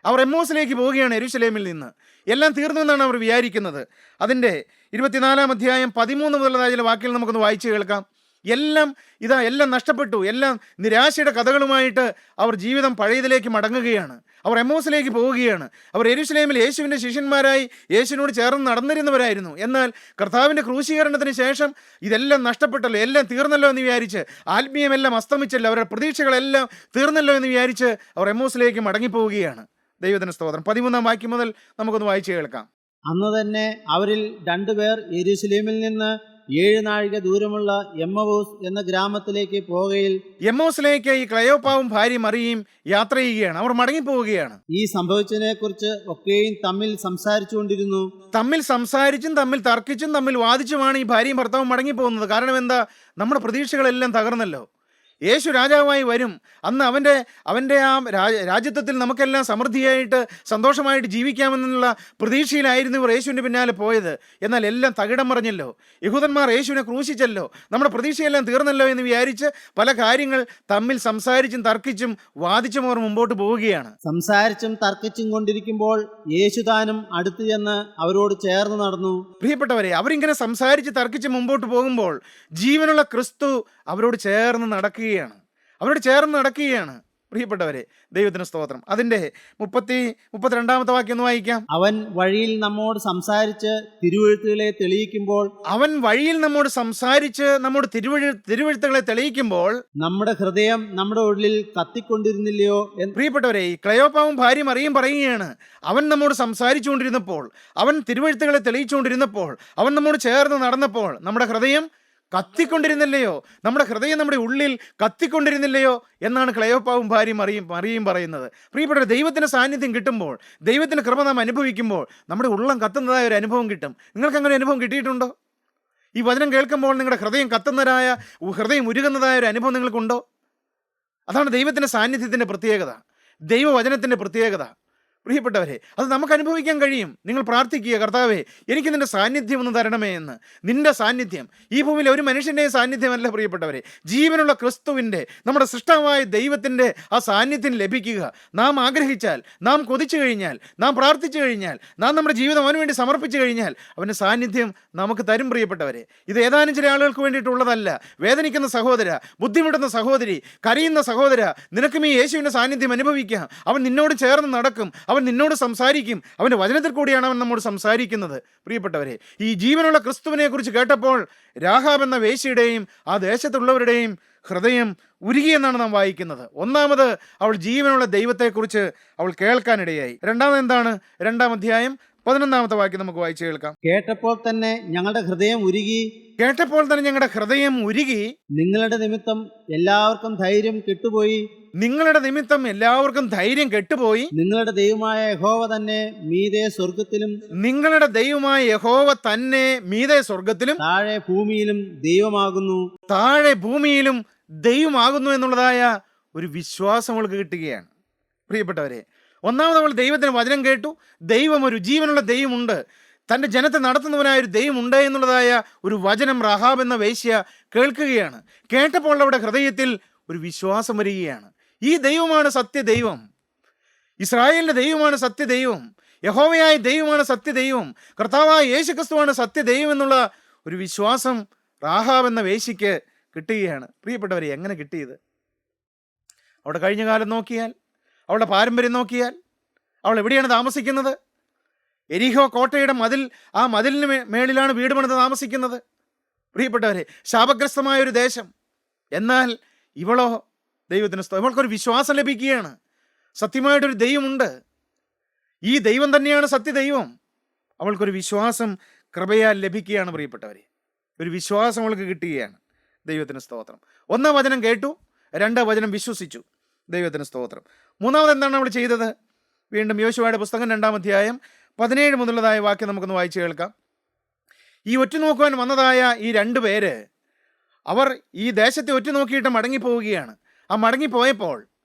അവർ എമ്മോസിലേക്ക് പോവുകയാണ്. യെരുശലേമിൽ നിന്ന് എല്ലാം തീർന്നു എന്നാണ് അവർ വിചാരിക്കുന്നത്. അതിൻ്റെ 24-ാം അധ്യായം 13 മുതലുള്ളതായ ചില വാക്കുകൾ നമുക്കൊന്ന് വായിച്ചു കേൾക്കാം. എല്ലാം നഷ്ടപ്പെട്ടു, എല്ലാം നിരാശയുടെ കഥകളുമായിട്ട് അവർ ജീവിതം പഴയതിലേക്ക് മടങ്ങുകയാണ്. അവർ എമ്മോസിലേക്ക് പോവുകയാണ്. അവർ യെരുശലേമിൽ യേശുവിൻ്റെ ശിഷ്യന്മാരായി യേശുവിനോട് ചേർന്ന് നടന്നിരുന്നവരായിരുന്നു. എന്നാൽ കർത്താവിൻ്റെ ക്രൂശീകരണത്തിന് ശേഷം ഇതെല്ലാം നഷ്ടപ്പെട്ടല്ലോ, എല്ലാം തീർന്നല്ലോ എന്ന് വിചാരിച്ച്, ആത്മീയമെല്ലാം അസ്തമിച്ചല്ലോ, അവരുടെ പ്രതീക്ഷകളെല്ലാം തീർന്നല്ലോ എന്ന് വിചാരിച്ച് അവർ എമ്മോസിലേക്ക് മടങ്ങിപ്പോവുകയാണ്. ദൈവത്തിന് സ്തോത്രം. 13-ാം വാക്യം മുതൽ നമുക്കൊന്ന് വായിച്ചു കേൾക്കാം. അന്ന് തന്നെ അവരിൽ 2 പേർ യെരുശലേമിൽ നിന്ന് 7 നാഴിക ദൂരമുള്ള എമ്മവൂസ് എന്ന ഗ്രാമത്തിലേക്ക് പോകയിൽ. എമ്മോസിലേക്ക് ഈ ക്ലയോപ്പാവും ഭാര്യ മറിയയും യാത്ര ചെയ്യുകയാണ്. അവർ മടങ്ങിപ്പോവുകയാണ്. ഈ സംഭവിച്ചതിനെ കുറിച്ച് ഒക്കെയും തമ്മിൽ സംസാരിച്ചുകൊണ്ടിരുന്നു. തമ്മിൽ സംസാരിച്ചും തമ്മിൽ തർക്കിച്ചും തമ്മിൽ വാദിച്ചുമാണ് ഈ ഭാര്യയും ഭർത്താവും മടങ്ങിപ്പോകുന്നത്. കാരണം എന്താ? നമ്മുടെ പ്രതീക്ഷകളെല്ലാം തകർന്നല്ലോ. യേശു രാജാവായി വരും. അന്ന് അവൻ്റെ ആ രാജ്യത്വത്തിൽ നമുക്കെല്ലാം സമൃദ്ധിയായിട്ട് സന്തോഷമായിട്ട് ജീവിക്കാമെന്നുള്ള പ്രതീക്ഷയിലായിരുന്നു ഇവർ യേശുവിൻ്റെ പിന്നാലെ പോയത്. എന്നാൽ എല്ലാം തകിടം മറിഞ്ഞല്ലോ. യഹൂദന്മാർ യേശുവിനെ ക്രൂശിച്ചല്ലോ. നമ്മുടെ പ്രതീക്ഷയെല്ലാം തീർന്നല്ലോ എന്ന് വിചാരിച്ച് പല കാര്യങ്ങൾ തമ്മിൽ സംസാരിച്ചും തർക്കിച്ചും വാദിച്ചും അവർ മുമ്പോട്ട് പോവുകയാണ്. സംസാരിച്ചും തർക്കിച്ചും കൊണ്ടിരിക്കുമ്പോൾ യേശുദാനും അടുത്തു ചെന്ന് അവരോട് ചേർന്ന് നടന്നു. പ്രിയപ്പെട്ടവരെ, അവരിങ്ങനെ സംസാരിച്ച് തർക്കിച്ച് മുമ്പോട്ട് പോകുമ്പോൾ ജീവനുള്ള ക്രിസ്തു അവരോട് ചേർന്ന് നടക്കുകയാണ്. പ്രിയപ്പെട്ടവരെ, ദൈവത്തിന് സ്തോത്രം. അതിൻ്റെ 32-ാമത്തെ വാക്യം ഒന്ന് വായിക്കാം. അവൻ വഴിയിൽ നമ്മോട് സംസാരിച്ച് തിരുവെഴുത്തുകളെ തെളിയിക്കുമ്പോൾ തിരുവെഴുത്തുകളെ തെളിയിക്കുമ്പോൾ നമ്മുടെ ഹൃദയം നമ്മുടെ ഉള്ളിൽ കത്തിക്കൊണ്ടിരുന്നില്ലയോ എന്ന്. പ്രിയപ്പെട്ടവരെ, ഈ ക്ലയോപ്പാവും ഭാര്യ മറിയയും പറയുകയാണ്, അവൻ നമ്മോട് സംസാരിച്ചുകൊണ്ടിരുന്നപ്പോൾ, അവൻ തിരുവെഴുത്തുകളെ തെളിയിച്ചുകൊണ്ടിരുന്നപ്പോൾ, അവൻ നമ്മോട് ചേർന്ന് നടന്നപ്പോൾ നമ്മുടെ ഹൃദയം കത്തിക്കൊണ്ടിരുന്നില്ലയോ, നമ്മുടെ ഹൃദയം നമ്മുടെ ഉള്ളിൽ കത്തിക്കൊണ്ടിരുന്നില്ലയോ എന്നാണ് ക്ലയോപ്പാവും ഭാര്യ മറിയയും പറയുന്നത്. പ്രിയപ്പെട്ട, ദൈവത്തിൻ്റെ സാന്നിധ്യം കിട്ടുമ്പോൾ, ദൈവത്തിൻ്റെ കൃപ നാം അനുഭവിക്കുമ്പോൾ നമ്മുടെ ഉള്ളം കത്തുന്നതായ ഒരു അനുഭവം കിട്ടും. നിങ്ങൾക്ക് അങ്ങനെ അനുഭവം കിട്ടിയിട്ടുണ്ടോ? ഈ വചനം കേൾക്കുമ്പോൾ നിങ്ങളുടെ ഹൃദയം ഹൃദയം ഉരുകുന്നതായ ഒരു അനുഭവം നിങ്ങൾക്കുണ്ടോ? അതാണ് ദൈവത്തിൻ്റെ സാന്നിധ്യത്തിൻ്റെ പ്രത്യേകത, ദൈവവചനത്തിൻ്റെ പ്രത്യേകത. പ്രിയപ്പെട്ടവരെ, അത് നമുക്ക് അനുഭവിക്കാൻ കഴിയും. നിങ്ങൾ പ്രാർത്ഥിക്കുക, കർത്താവേ എനിക്ക് നിന്റെ സാന്നിധ്യം ഒന്ന് തരണമേ എന്ന്. നിന്റെ സാന്നിധ്യം ഈ ഭൂമിയിലെ ഒരു മനുഷ്യൻ്റെയും സാന്നിധ്യമല്ല പ്രിയപ്പെട്ടവരെ, ജീവനുള്ള ക്രിസ്തുവിൻ്റെ, നമ്മുടെ സൃഷ്ടാവായ ദൈവത്തിൻ്റെ ആ സാന്നിധ്യം ലഭിക്കുക നാം ആഗ്രഹിച്ചാൽ, നാം കൊതിച്ചു കഴിഞ്ഞാൽ, നാം പ്രാർത്ഥിച്ചു കഴിഞ്ഞാൽ, നാം നമ്മുടെ ജീവിതം അവന് വേണ്ടി സമർപ്പിച്ചു കഴിഞ്ഞാൽ അവൻ്റെ സാന്നിധ്യം നമുക്ക് തരും പ്രിയപ്പെട്ടവരെ. ഇത് ഏതാനും ചില ആളുകൾക്ക് വേണ്ടിയിട്ടുള്ളതല്ല. വേദനിക്കുന്ന സഹോദര, ബുദ്ധിമുട്ടുന്ന സഹോദരി, കരയുന്ന സഹോദര, നിനക്കും ഈ യേശുവിൻ്റെ സാന്നിധ്യം അനുഭവിക്കാം. അവൻ നിന്നോട് ചേർന്ന് നടക്കും, അവൻ നിന്നോട് സംസാരിക്കും. അവൻ്റെ വചനത്തിൽ കൂടിയാണ് അവൻ നമ്മോട് സംസാരിക്കുന്നത്. പ്രിയപ്പെട്ടവരെ, ഈ ജീവനുള്ള ക്രിസ്തുവിനെ കുറിച്ച് കേട്ടപ്പോൾ രാഹാബ് എന്ന വേശ്യയുടെയും ആ ദേശത്തുള്ളവരുടെയും ഹൃദയം ഉരുകിയെന്നാണ് നാം വായിക്കുന്നത്. ഒന്നാമത്, അവൾ ജീവനുള്ള ദൈവത്തെക്കുറിച്ച് അവൾ കേൾക്കാനിടയായി. രണ്ടാമത് എന്താണ്? 2-ാം അധ്യായം 11-ാമത്തെ വാക്യം നമുക്ക് വായിച്ചു കേൾക്കാം. കേട്ടപ്പോൾ തന്നെ ഞങ്ങളുടെ ഹൃദയം ഉരുകി, കേട്ടപ്പോൾ തന്നെ ഞങ്ങളുടെ ഹൃദയം ഉരുകി, നിങ്ങളുടെ നിമിത്തം എല്ലാവർക്കും ധൈര്യം കെട്ടുപോയി, നിങ്ങളുടെ നിമിത്തം എല്ലാവർക്കും ധൈര്യം കെട്ടുപോയി, നിങ്ങളുടെ ദൈവമായ യഹോവ തന്നെ മീതെ സ്വർഗത്തിലും നിങ്ങളുടെ ദൈവമായ യഹോവ തന്നെ മീതെ സ്വർഗത്തിലും താഴെ ഭൂമിയിലും ദൈവമാകുന്നു. താഴെ ഭൂമിയിലും ദൈവമാകുന്നു എന്നുള്ളതായ ഒരു വിശ്വാസം അവൾക്ക് കിട്ടുകയാണ്. പ്രിയപ്പെട്ടവരെ, ഒന്നാമത് അവൾ ദൈവത്തിന് വചനം കേട്ടു. ദൈവം, ഒരു ജീവനുള്ള ദൈവമുണ്ട്, തൻ്റെ ജനത്തെ നടത്തുന്നവനായ ഒരു ദൈവമുണ്ട് എന്നുള്ളതായ ഒരു വചനം രാഹാബ് എന്ന വേശ്യ കേൾക്കുകയാണ്. കേട്ടപ്പോൾ അവളുടെ ഹൃദയത്തിൽ ഒരു വിശ്വാസം വരികയാണ്. ഈ ദൈവമാണ് സത്യദൈവം, ഇസ്രായേലിൻ്റെ ദൈവമാണ് സത്യദൈവം, യഹോവയായ ദൈവമാണ് സത്യദൈവം, കർത്താവായ യേശുക്രിസ്തുവാണ് സത്യദൈവം എന്നുള്ള ഒരു വിശ്വാസം രാഹാബ് എന്ന വേശ്യയ്ക്ക് കിട്ടുകയാണ്. പ്രിയപ്പെട്ടവരെ, എങ്ങനെ കിട്ടിയത്? അവിടെ കഴിഞ്ഞ കാലം നോക്കിയാൽ, അവളുടെ പാരമ്പര്യം നോക്കിയാൽ, അവൾ എവിടെയാണ് താമസിക്കുന്നത്? എരിഹോ കോട്ടയുടെ മതിൽ, ആ മതിലിന് മേളിലാണ് വീട് പണിത് താമസിക്കുന്നത്. പ്രിയപ്പെട്ടവരെ, ശാപഗ്രസ്തമായ ഒരു ദേശം. എന്നാൽ ഇവളോ ദൈവത്തിന് ഇവൾക്കൊരു വിശ്വാസം ലഭിക്കുകയാണ്. സത്യമായിട്ടൊരു ദൈവമുണ്ട്, ഈ ദൈവം തന്നെയാണ് സത്യദൈവം. അവൾക്കൊരു വിശ്വാസം കൃപയാൽ ലഭിക്കുകയാണ്. പ്രിയപ്പെട്ടവരെ, ഒരു വിശ്വാസം അവൾക്ക് കിട്ടുകയാണ്. ദൈവത്തിന് സ്തോത്രം. 1-ാം വചനം കേട്ടു, 2-ാം വചനം വിശ്വസിച്ചു. ദൈവത്തിന് സ്തോത്രം. 3-ാമത് എന്താണ് അവൾ ചെയ്തത്? വീണ്ടും യോശുവയുടെ പുസ്തകം 2-ാം അധ്യായം 17 മുതലുള്ളതായ വാക്യം നമുക്കൊന്ന് വായിച്ചു കേൾക്കാം. ഈ ഒറ്റുനോക്കുവാൻ വന്നതായ ഈ 2 പേര്, അവർ ഈ ദേശത്തെ ഒറ്റുനോക്കിയിട്ട് മടങ്ങിപ്പോവുകയാണ്. ആ മടങ്ങിപ്പോയപ്പോൾ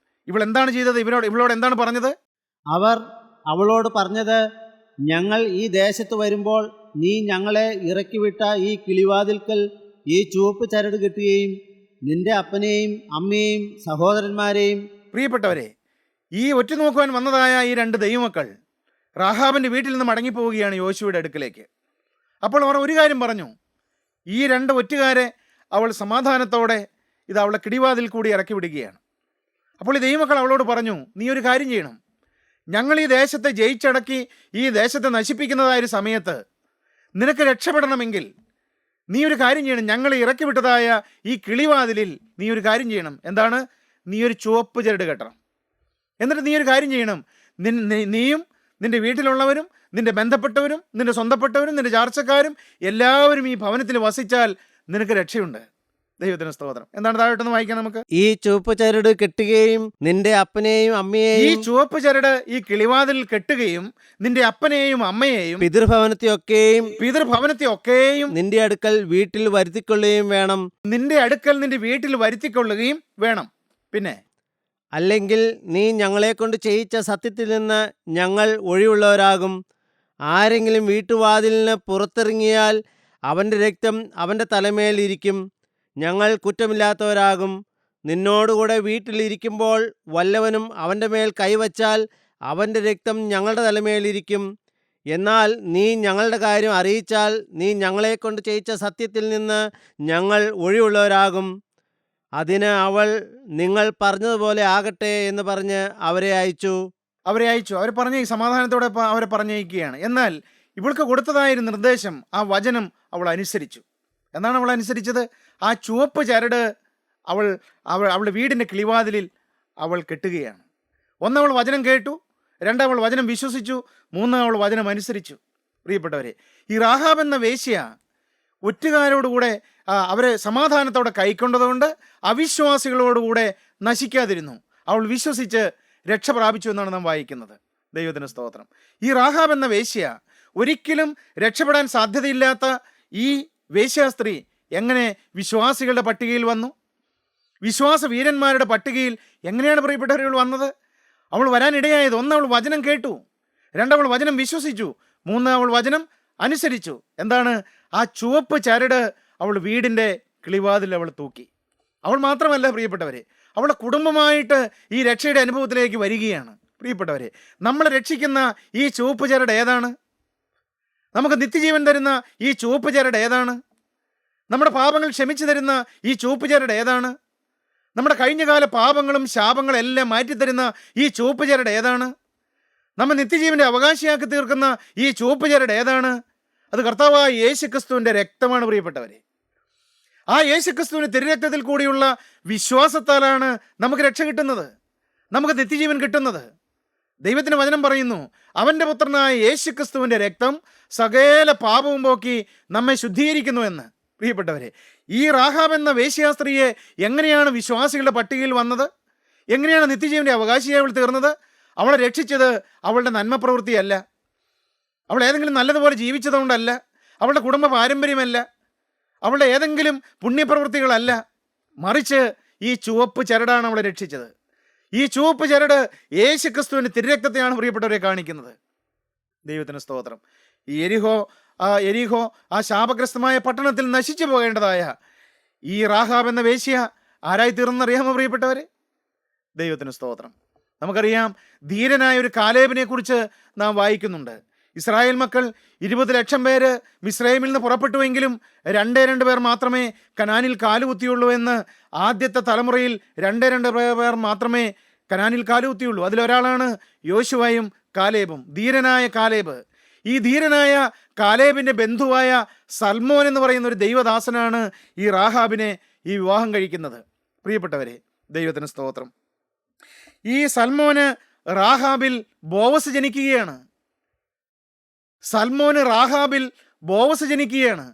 ഇവൾ എന്താണ് ചെയ്തത്? ഇവളോട് എന്താണ് പറഞ്ഞത്? അവർ അവളോട് പറഞ്ഞത്, ഞങ്ങൾ ഈ ദേശത്ത് വരുമ്പോൾ നീ ഞങ്ങളെ ഇറക്കിവിട്ട ഈ കിളിവാതിൽക്കൽ ഈ ചുവപ്പ് ചരട് കെട്ടുകയും നിന്റെ അപ്പനെയും അമ്മയെയും സഹോദരന്മാരെയും. പ്രിയപ്പെട്ടവരെ, ഈ ഒറ്റുനോക്കുവാൻ വന്നതായ ഈ 2 ദൈവമക്കൾ രാഹാബിൻ്റെ വീട്ടിൽ നിന്ന് മടങ്ങിപ്പോവുകയാണ് യോശുവയുടെ അടുക്കിലേക്ക്. അപ്പോൾ അവർ ഒരു കാര്യം പറഞ്ഞു. ഈ 2 ഒറ്റുകാരെ അവൾ സമാധാനത്തോടെ ഇത് അവളെ കിടിവാതിൽ കൂടി ഇറക്കി വിടുകയാണ്. അപ്പോൾ ഈ ദൈവമക്കൾ അവളോട് പറഞ്ഞു, നീ ഒരു കാര്യം ചെയ്യണം. ഞങ്ങൾ ഈ ദേശത്തെ ജയിച്ചടക്കി ഈ ദേശത്തെ നശിപ്പിക്കുന്നതായൊരു സമയത്ത് നിനക്ക് രക്ഷപ്പെടണമെങ്കിൽ നീ ഒരു കാര്യം ചെയ്യണം. ഞങ്ങളെ ഇറക്കി വിട്ടതായ ഈ കിളിവാതിലിൽ നീ ഒരു കാര്യം ചെയ്യണം. എന്താണ്? നീ ഒരു ചുവപ്പ് ചരട് കെട്ടണം. എന്നിട്ട് നീ ഒരു കാര്യം ചെയ്യണം. നീയും നിൻ്റെ വീട്ടിലുള്ളവരും നിൻ്റെ ബന്ധപ്പെട്ടവരും നിൻ്റെ സ്വന്തപ്പെട്ടവരും നിൻ്റെ ചാർച്ചക്കാരും എല്ലാവരും ഈ ഭവനത്തിൽ വസിച്ചാൽ നിനക്ക് രക്ഷയുണ്ട്. ദൈവത്തിന് സ്തോത്രം. എന്താണ് താഴോട്ടൊന്ന് വായിക്കാം നമുക്ക്. ഈ ചുവപ്പ് ചരട് കെട്ടുകയും നിന്റെ അപ്പനെയും ഈ അമ്മയെയും ചുവപ്പ് ചരട് ഈ കിളിവാതിൽ കെട്ടുകയും നിന്റെ അപ്പനെയും അമ്മയെയും പിതൃഭവനത്തെ ഒക്കെയും നിന്റെ അടുക്കൽ വീട്ടിൽ വരുത്തിക്കൊള്ളുകയും വേണം. നിന്റെ അടുക്കൽ നിന്റെ വീട്ടിൽ വരുത്തിക്കൊള്ളുകയും വേണം. പിന്നെ, അല്ലെങ്കിൽ നീ ഞങ്ങളെക്കൊണ്ട് ചെയ്യിച്ച സത്യത്തിൽ നിന്ന് ഞങ്ങൾ ഒഴിവുള്ളവരാകും. ആരെങ്കിലും വീട്ടുവാതിലിന് പുറത്തിറങ്ങിയാൽ അവൻ്റെ രക്തം അവൻ്റെ തലമേൽ ഇരിക്കും. ഞങ്ങൾ കുറ്റമില്ലാത്തവരാകും. നിന്നോടുകൂടെ വീട്ടിലിരിക്കുമ്പോൾ വല്ലവനും അവൻ്റെ മേൽ കൈവച്ചാൽ അവൻ്റെ രക്തം ഞങ്ങളുടെ തലമേലിരിക്കും. എന്നാൽ നീ ഞങ്ങളുടെ കാര്യം അറിയിച്ചാൽ നീ ഞങ്ങളെക്കൊണ്ട് ചെയ്യിച്ച സത്യത്തിൽ നിന്ന് ഞങ്ങൾ ഒഴിവുള്ളവരാകും. അതിന് അവൾ, നിങ്ങൾ പറഞ്ഞതുപോലെ ആകട്ടെ എന്ന് പറഞ്ഞ് അവരെ അയച്ചു. അവർ പറഞ്ഞ സമാധാനത്തോടെ അവരെ പറഞ്ഞയക്കുകയാണ്. എന്നാൽ ഇവൾക്ക് കൊടുത്തതായൊരു നിർദ്ദേശം, ആ വചനം അവൾ അനുസരിച്ചു. എന്നാണ് അവൾ അനുസരിച്ചത്? ആ ചുവപ്പ് ചരട് അവളുടെ വീടിൻ്റെ കിളിവാതിലിൽ അവൾ കെട്ടുകയാണ്. 1 അവൾ വചനം കേട്ടു, 2 അവൾ വചനം വിശ്വസിച്ചു, 3 അവൾ വചനം അനുസരിച്ചു. പ്രിയപ്പെട്ടവരെ, ഈ രാഹാബ് എന്ന വേശ്യ ഒറ്റുകാരോടുകൂടെ അവരെ സമാധാനത്തോടെ കൈക്കൊണ്ടതുകൊണ്ട് അവിശ്വാസികളോടുകൂടെ നശിക്കാതിരുന്നു. അവൾ വിശ്വസിച്ച് രക്ഷ പ്രാപിച്ചു എന്നാണ് നാം വായിക്കുന്നത്. ദൈവത്തിന് സ്തോത്രം. ഈ രാഹാബ് എന്ന വേശ്യ ഒരിക്കലും രക്ഷപ്പെടാൻ സാധ്യതയില്ലാത്ത ഈ വേശ്യാസ്ത്രീ എങ്ങനെ വിശ്വാസികളുടെ പട്ടികയിൽ വന്നു? വിശ്വാസ വീരന്മാരുടെ പട്ടികയിൽ എങ്ങനെയാണ് പ്രിയപ്പെട്ടവരുകൾ വന്നത്? അവൾ വരാനിടയായത്, 1 അവൾ വചനം കേട്ടു, രണ്ട്, അവൾ വചനം വിശ്വസിച്ചു. മൂന്ന്, അവൾ വചനം അനുസരിച്ചു. എന്താണ്? ആ ചുവപ്പ് ചരട് അവൾ വീടിൻ്റെ കിളിവാതിൽ അവൾ തൂക്കി. അവൾ മാത്രമല്ല പ്രിയപ്പെട്ടവരെ, അവളുടെ കുടുംബമായിട്ട് ഈ രക്ഷയുടെ അനുഭവത്തിലേക്ക് വരികയാണ്. പ്രിയപ്പെട്ടവരെ, നമ്മളെ രക്ഷിക്കുന്ന ഈ ചുവപ്പ് ചരട് ഏതാണ്? നമുക്ക് നിത്യജീവൻ തരുന്ന ഈ ചുവപ്പ് ചരട് ഏതാണ്? നമ്മുടെ പാപങ്ങൾ ക്ഷമിച്ചു തരുന്ന ഈ ചുവപ്പ് ചരട് ഏതാണ്? നമ്മുടെ കഴിഞ്ഞകാല പാപങ്ങളും ശാപങ്ങളും എല്ലാം മാറ്റിത്തരുന്ന ഈ ചുവപ്പ് ചരട് ഏതാണ്? നമ്മൾ നിത്യജീവന്റെ അവകാശിയാക്കി തീർക്കുന്ന ഈ ചുവപ്പ് ചരട് ഏതാണ്? അത് കർത്താവായ യേശുക്രിസ്തുവിന്റെ രക്തമാണ് പ്രിയപ്പെട്ടവരെ. ആ യേശുക്രിസ്തുവിന്റെ തിരുരക്തത്തിൽ കൂടിയുള്ള വിശ്വാസത്താലാണ് നമുക്ക് രക്ഷ കിട്ടുന്നത്, നമുക്ക് നിത്യജീവൻ കിട്ടുന്നത്. ദൈവത്തിന് വചനം പറയുന്നു, അവൻ്റെ പുത്രനായ യേശുക്രിസ്തുവിന്റെ രക്തം സകല പാപവും പോക്കി നമ്മെ ശുദ്ധീകരിക്കുന്നു എന്ന്. പ്രിയപ്പെട്ടവരെ, ഈ റാഹാബ് എന്ന വേശ്യാസ്ത്രീയെ എങ്ങനെയാണ് വിശ്വാസികളുടെ പട്ടികയിൽ വന്നത്? എങ്ങനെയാണ് നിത്യജീവന്റെ അവകാശിയായി അവൾ തീർന്നത്? അവളെ രക്ഷിച്ചത് അവളുടെ നന്മ പ്രവൃത്തിയല്ല, അവൾ ഏതെങ്കിലും നല്ലതുപോലെ ജീവിച്ചതുകൊണ്ടല്ല, അവളുടെ കുടുംബ പാരമ്പര്യമല്ല, അവളുടെ ഏതെങ്കിലും പുണ്യപ്രവൃത്തികളല്ല. മറിച്ച് ഈ ചുവപ്പ് ചരടാണ് അവളെ രക്ഷിച്ചത്. ഈ ചുവപ്പ് ചരട് യേശുക്രിസ്തുവിന്റെ തിരുരക്തത്തെയാണ് പ്രിയപ്പെട്ടവരെ കാണിക്കുന്നത്. ദൈവത്തിന് സ്തോത്രം. ഈ എരിഹോ ആ ശാപഗ്രസ്തമായ പട്ടണത്തിൽ നശിച്ചു പോകേണ്ടതായ ഈ റാഹാബ് എന്ന വേശ്യ ആരായി തീർന്നറിയാമോ പ്രിയപ്പെട്ടവരെ? ദൈവത്തിന് സ്തോത്രം. നമുക്കറിയാം, ധീരനായ ഒരു കാലേബിനെ കുറിച്ച് നാം വായിക്കുന്നുണ്ട്. ഇസ്രായേൽ മക്കൾ 20 ലക്ഷം പേര് മിസ്രൈമിൽ നിന്ന് പുറപ്പെട്ടുവെങ്കിലും 2 പേർ മാത്രമേ കനാനിൽ കാലുകുത്തിയുള്ളൂ എന്ന്. ആദ്യത്തെ തലമുറയിൽ 2 പേർ മാത്രമേ കനാനിൽ കാലുകുത്തിയുള്ളൂ. അതിലൊരാളാണ് യോശുവയും കാലേബും, ധീരനായ കാലേബ്. ഈ ധീരനായ കാലേബിന്റെ ബന്ധുവായ സൽമോൻ എന്ന് പറയുന്ന ഒരു ദൈവദാസനാണ് ഈ റാഹാബിനെ ഈ വിവാഹം കഴിക്കുന്നത്. പ്രിയപ്പെട്ടവരെ, ദൈവത്തിന് സ്തോത്രം. ഈ സൽമോന് റാഹാബിൽ ബോവസ് ജനിക്കുകയാണ്. സൽമോന് റാഹാബിൽ ബോവസ് ജനിക്കുകയാണ്.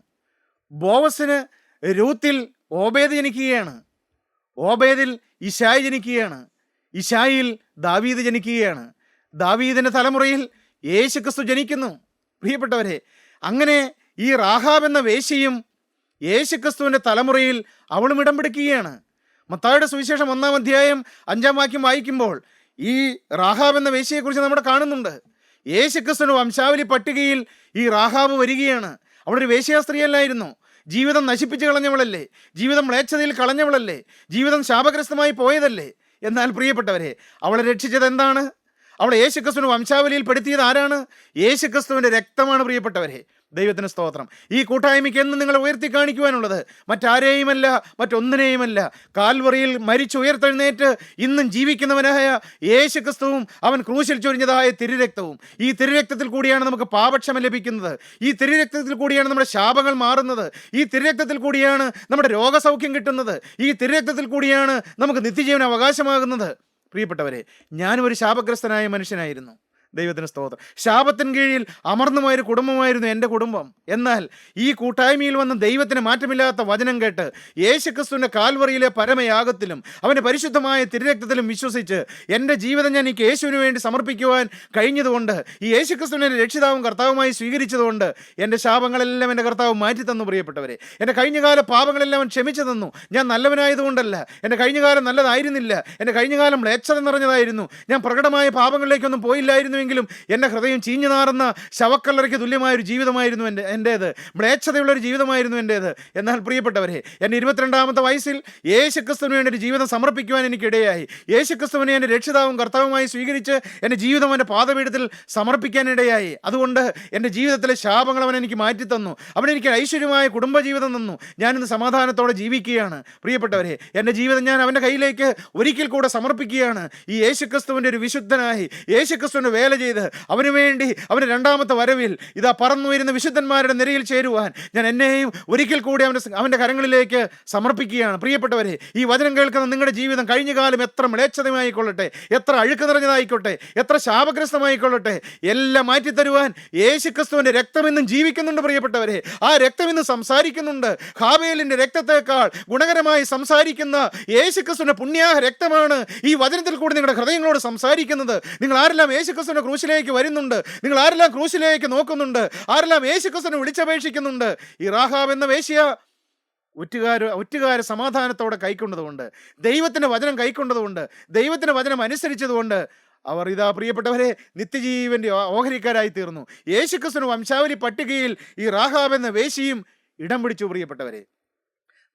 ബോവസിന് രൂത്തിൽ ഓബേദ് ജനിക്കുകയാണ്. ഓബേദിൽ ഇശായി ജനിക്കുകയാണ്. ഇശായിൽ ദാവീദ് ജനിക്കുകയാണ്. ദാവീദിന്റെ തലമുറയിൽ യേശുക്രിസ്തു ജനിക്കുന്നു. പ്രിയപ്പെട്ടവരെ, അങ്ങനെ ഈ റാഹാബ് എന്ന വേശ്യയും യേശുക്രിസ്തുവിന്റെ തലമുറയിൽ അവളും ഇടം പിടിക്കുകയാണ്. മത്തായിയുടെ സുവിശേഷം 1-ാം അധ്യായം 5-ാം വാക്യം വായിക്കുമ്പോൾ ഈ റാഹാബ് എന്ന വേശ്യയെക്കുറിച്ച് നമ്മൾ കാണുന്നുണ്ട്. യേശുക്രിസ്തുവിന്റെ വംശാവലി പട്ടികയിൽ ഈ റാഹാബ് വരികയാണ്. അവളൊരു വേശ്യാസ്ത്രീയല്ലായിരുന്നു. ജീവിതം നശിപ്പിച്ച് കളഞ്ഞവളല്ലേ, ജീവിതം മ്ലേച്ഛതയിൽ കളഞ്ഞവളല്ലേ, ജീവിതം ശാപഗ്രസ്തമായി പോയതല്ലേ. എന്നാൽ പ്രിയപ്പെട്ടവരെ, അവളെ രക്ഷിച്ചത് എന്താണ്? അവളെ യേശുക്രിസ്തുവിന്റെ വംശാവലിയിൽ പെടുത്തിയത് ആരാണ്? യേശുക്രിസ്തുവിന്റെ രക്തമാണ് പ്രിയപ്പെട്ടവരെ. ദൈവത്തിന് സ്തോത്രം. ഈ കൂട്ടായ്മയ്ക്ക് എന്ന് നിങ്ങളെ ഉയർത്തി കാണിക്കുവാനുള്ളത് മറ്റാരെയുമല്ല, മറ്റൊന്നിനെയുമല്ല, കാൽവറിയിൽ മരിച്ചുയർത്തെഴുന്നേറ്റ് ഇന്നും ജീവിക്കുന്നവനായ യേശുക്രിസ്തുവും അവൻ ക്രൂശിൽ ചൊരിഞ്ഞതായ തിരുരക്തവും. ഈ തിരുരക്തത്തിൽ കൂടിയാണ് നമുക്ക് പാപക്ഷമ ലഭിക്കുന്നത്. ഈ തിരുരക്തത്തിൽ കൂടിയാണ് നമ്മുടെ ശാപങ്ങൾ മാറുന്നത്. ഈ തിരുരക്തത്തിൽ കൂടിയാണ് നമ്മുടെ രോഗസൗഖ്യം കിട്ടുന്നത്. ഈ തിരുരക്തത്തിൽ കൂടിയാണ് നമുക്ക് നിത്യജീവൻ അവകാശമാകുന്നത്. പ്രിയപ്പെട്ടവരെ, ഞാനും ഒരു ശാപഗ്രസ്തനായ മനുഷ്യനായിരുന്നു. ദൈവത്തിന് സ്തോത്രം. ശാപത്തിന് കീഴിൽ അമർന്നുപോയൊരു കുടുംബമായിരുന്നു എൻ്റെ കുടുംബം. എന്നാൽ ഈ കൂട്ടായ്മയിൽ വന്ന് ദൈവത്തിന് മാറ്റമില്ലാത്ത വചനം കേട്ട് യേശുക്രിസ്തുവിൻ്റെ കാൽവറിയിലെ പരമയാഗത്തിലും അവൻ്റെ പരിശുദ്ധമായ തിരുരക്തത്തിലും വിശ്വസിച്ച് എൻ്റെ ജീവിതം ഞാൻ ഈ യേശുവിന് വേണ്ടി സമർപ്പിക്കുവാൻ കഴിഞ്ഞതുകൊണ്ട്, ഈ യേശുക്രിസ്തുവിനെ രക്ഷിതാവും കർത്താവുമായി സ്വീകരിച്ചതുകൊണ്ട് എൻ്റെ ശാപങ്ങളെല്ലാം എൻ്റെ കർത്താവ് മാറ്റിത്തന്നു. പ്രിയപ്പെട്ടവരെ, എൻ്റെ കഴിഞ്ഞകാല പാപങ്ങളെല്ലാം അവൻ ക്ഷമിച്ചു തന്നു. ഞാൻ നല്ലവനായതുകൊണ്ടല്ല, എൻ്റെ കഴിഞ്ഞകാലം നല്ലതായിരുന്നില്ല, എൻ്റെ കഴിഞ്ഞകാലം മ്ലേച്ഛത നിറഞ്ഞതായിരുന്നു. ഞാൻ പ്രകടമായ പാപങ്ങളിലേക്കൊന്നും പോയില്ലായിരുന്നു. എൻ്റെ ഹൃദയം ചീഞ്ഞു നാറുന്ന ശവക്കല്ലറയ്ക്ക് തുല്യമായൊരു ജീവിതമായിരുന്നു എൻ്റേത്. മ്ലേച്ഛതയുള്ളൊരു ജീവിതമായിരുന്നു എൻ്റേത്. എന്നാൽ പ്രിയപ്പെട്ടവരെ, എൻ്റെ 22-ാമത്തെ വയസ്സിൽ യേശുക്രിസ്തുവിന് വേണ്ടി ഒരു ജീവിതം സമർപ്പിക്കുവാൻ എനിക്കിടയായി. യേശുക്രിസ്തുവിനെ എൻ്റെ രക്ഷിതാവും കർത്താവുമായി സ്വീകരിച്ച് എൻ്റെ ജീവിതം എൻ്റെ പാദപീഠത്തിൽ സമർപ്പിക്കാനിടയായി. അതുകൊണ്ട് എൻ്റെ ജീവിതത്തിലെ ശാപങ്ങൾ അവൻ എനിക്ക് മാറ്റിത്തന്നു. അവൻ എനിക്ക് ഐശ്വര്യമായ കുടുംബജീവിതം തന്നു. ഞാനിന്ന് സമാധാനത്തോടെ ജീവിക്കുകയാണ്. പ്രിയപ്പെട്ടവരെ, എൻ്റെ ജീവിതം ഞാൻ അവൻ്റെ കയ്യിലേക്ക് ഒരിക്കൽ കൂടെ സമർപ്പിക്കുകയാണ്. ഈ യേശുക്രിസ്തുവിൻ്റെ ഒരു വിശുദ്ധനായി, യേശുക്രിസ്തുവിൻ്റെ വേല ചെയ്ത് അവന് വേണ്ടി അവൻ്റെ 2-ാമത്തെ വരവിൽ ഇതാ പറന്നുയരുന്ന വിശുദ്ധന്മാരുടെ നിരയിൽ ചേരുവാൻ ഞാൻ എന്നെയും ഒരിക്കൽ കൂടി അവൻ്റെ കരങ്ങളിലേക്ക് സമർപ്പിക്കുകയാണ്. പ്രിയപ്പെട്ടവരെ, ഈ വചനം കേൾക്കുന്ന നിങ്ങളുടെ ജീവിതം കഴിഞ്ഞ കാലം എത്ര മ്ലേച്ഛതമായിക്കൊള്ളട്ടെ, എത്ര അഴുക്ക് നിറഞ്ഞതായിക്കോട്ടെ, എത്ര ശാപഗ്രസ്തമായിക്കൊള്ളട്ടെ, എല്ലാം മാറ്റിത്തരുവാൻ യേശുക്രിസ്തുവിൻ്റെ രക്തം ഇന്നും ജീവിക്കുന്നുണ്ട്. പ്രിയപ്പെട്ടവരെ, ആ രക്തം ഇന്ന് സംസാരിക്കുന്നുണ്ട്. ഹാബേലിൻ്റെ രക്തത്തെക്കാൾ ഗുണകരമായി സംസാരിക്കുന്ന യേശുക്രിസ്തുവിൻ്റെ പുണ്യാഹ രക്തമാണ് ഈ വചനത്തിൽ കൂടി നിങ്ങളുടെ ഹൃദയങ്ങളോട് സംസാരിക്കുന്നത്. നിങ്ങൾ ആരെല്ലാം യേശുക്രിസ്തുവിന്റെ ക്രൂശിലേക്ക് വരുന്നുണ്ട്, നിങ്ങൾ ആരെല്ലാം ക്രൂശിലേക്ക് നോക്കുന്നുണ്ട്, ആരെല്ലാം യേശുക്രിസ്തുവിനെ വിളിച്ചപേക്ഷിക്കുന്നുണ്ട്, ഈ റാഹാബ് എന്ന വേശ്യ ഒറ്റുകാര് സമാധാനത്തോടെ കൈക്കൊണ്ടതുകൊണ്ട്, ദൈവത്തിൻ്റെ വചനം കൈക്കൊണ്ടതുകൊണ്ട്, ദൈവത്തിൻ്റെ വചനം അനുസരിച്ചതുകൊണ്ട് അവർ ഇതാ പ്രിയപ്പെട്ടവരെ നിത്യജീവന്റെ ഓഹരിക്കാരായി തീർന്നു. യേശുക്രിസ്തുവിന്റെ വംശാവലി പട്ടികയിൽ ഈ റാഹാബ് എന്ന വേശിയും ഇടം പിടിച്ചു. പ്രിയപ്പെട്ടവരെ,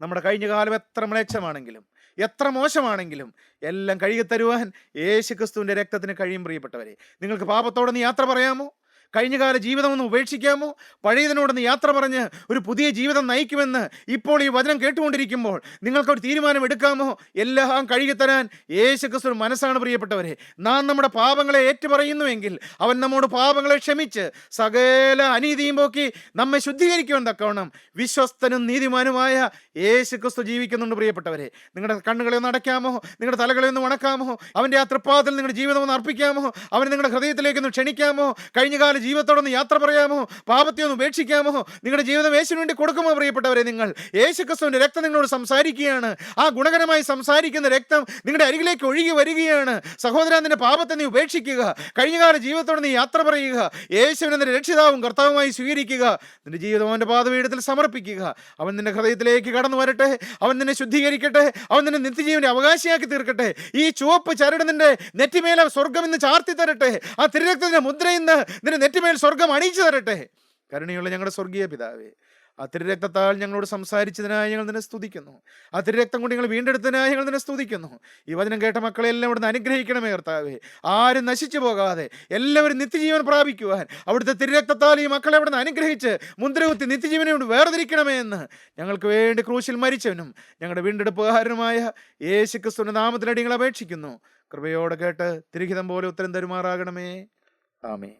നമ്മുടെ കഴിഞ്ഞ കാലം എത്ര മ്ലേച്ഛമാണെങ്കിലും എത്ര മോശമാണെങ്കിലും എല്ലാം കഴുകിത്തരുവാൻ യേശുക്രിസ്തുവിന്റെ രക്തത്തിന് കഴിയും. പ്രിയപ്പെട്ടവരെ, നിങ്ങൾക്ക് പാപത്തോടൊന്ന് യാത്ര പറയാമോ? കഴിഞ്ഞകാല ജീവിതമൊന്ന് ഉപേക്ഷിക്കാമോ? പഴയതിനോടൊന്ന് യാത്ര പറഞ്ഞ് ഒരു പുതിയ ജീവിതം നയിക്കുമെന്ന് ഇപ്പോൾ ഈ വചനം കേട്ടുകൊണ്ടിരിക്കുമ്പോൾ നിങ്ങൾക്കൊരു തീരുമാനം എടുക്കാമോ? എല്ലാം കഴുകിത്തരാൻ യേശുക്രിസ്തു മനസ്സാണ്. പ്രിയപ്പെട്ടവരെ, നാം നമ്മുടെ പാപങ്ങളെ ഏറ്റുപറയുന്നുവെങ്കിൽ അവൻ നമ്മോട് പാപങ്ങളെ ക്ഷമിച്ച് സകല അനീതിയും പോക്കി നമ്മെ ശുദ്ധീകരിക്കുവാൻ തക്കവണ്ണം വിശ്വസ്തനും നീതിമാനുമായ യേശുക്രിസ്തു ജീവിക്കുന്നുണ്ട്. പ്രിയപ്പെട്ടവരെ, നിങ്ങളുടെ കണ്ണുകളെ ഒന്ന് അടയ്ക്കാമോ? നിങ്ങളുടെ തലകളെ ഒന്ന് വണക്കാമോ? അവൻ്റെ ആ തൃപ്പാദത്തിൽ നിങ്ങളുടെ ജീവിതം ഒന്ന് അർപ്പിക്കാമോ? അവൻ നിങ്ങളുടെ ഹൃദയത്തിലേക്ക് ഒന്ന് ക്ഷണിക്കാമോ? കഴിഞ്ഞകാല ജീവിതത്തോടൊന്ന് യാത്ര പറയാമോ? പാപത്തെ ഒന്ന് ഉപേക്ഷിക്കാമോ? നിങ്ങളുടെ ജീവിതം യേശുവിന് വേണ്ടി കൊടുക്കുമോ? പ്രിയപ്പെട്ടവരെ, നിങ്ങൾ യേശുക്രിസ്തുവിന്റെ രക്തം നിങ്ങളോട് സംസാരിക്കുകയാണ്. ആ ഗുണകരമായി സംസാരിക്കുന്ന രക്തം നിങ്ങളുടെ അരികിലേക്ക് ഒഴുകി വരികയാണ്. സഹോദരൻ, നിന്റെ പാപത്തെ നീ ഉപേക്ഷിക്കുക. കഴിഞ്ഞകാല ജീവിതത്തോട് നീ യാത്ര പറയുക. യേശുവിനെ നിന്റെ രക്ഷിതാവും കർത്താവുമായി സ്വീകരിക്കുക. നിന്റെ ജീവിതം അവൻ്റെ പാദപീഠത്തിൽ സമർപ്പിക്കുക. അവൻ നിന്റെ ഹൃദയത്തിലേക്ക് കടന്നു വരട്ടെ. അവൻ നിന്നെ ശുദ്ധീകരിക്കട്ടെ. അവൻ നിന്നെ നിത്യജീവന്റെ അവകാശിയാക്കി തീർക്കട്ടെ. ഈ ചുവപ്പ് ചരട് നിന്റെ നെറ്റിമേല സ്വർഗം ഇന്ന് ചാർത്തി തരട്ടെ. ആ തിരുരക്തത്തിന്റെ മുദ്ര ഇന്ന് നിന്റെ നെറ്റിമേൽ സ്വർഗം അണിയിച്ചു തരട്ടെ. കരുണയുള്ള ഞങ്ങളുടെ സ്വർഗീയ പിതാവേ, ആ തിരുരക്തത്താൽ ഞങ്ങളോട് സംസാരിച്ചതിനായി ഞങ്ങൾ നിന്നെ സ്തുതിക്കുന്നു. ആ തിരുരക്തം കൊണ്ട് ഞങ്ങൾ വീണ്ടെടുത്തതിനായി ഞങ്ങൾ നിന്നെ സ്തുതിക്കുന്നു. ഈ വചനം കേട്ട മക്കളെല്ലാം ഇവിടുന്ന് അനുഗ്രഹിക്കണമേ കർത്താവേ. ആരും നശിച്ചു പോകാതെ എല്ലാവരും നിത്യജീവൻ പ്രാപിക്കുവാൻ അവിടുത്തെ തിരുരക്തത്താൽ ഈ മക്കളെ ഇവിടുന്ന് അനുഗ്രഹിച്ച് മുദ്രകുത്തി നിത്യജീവനെ കൊണ്ട് വേർതിരിക്കണമേ എന്ന് ഞങ്ങൾക്ക് വേണ്ടി ക്രൂശിൽ മരിച്ചവനും ഞങ്ങളുടെ വീണ്ടെടുപ്പുകാരനുമായ യേശുക്രിസ്തുവിന്റെ നാമത്തിലടി ഞങ്ങൾ അപേക്ഷിക്കുന്നു. കൃപയോടെ കേട്ട് തിരുഹിതം പോലെ ഉത്തരം തരുമാറാകണമേ. ആമേൻ.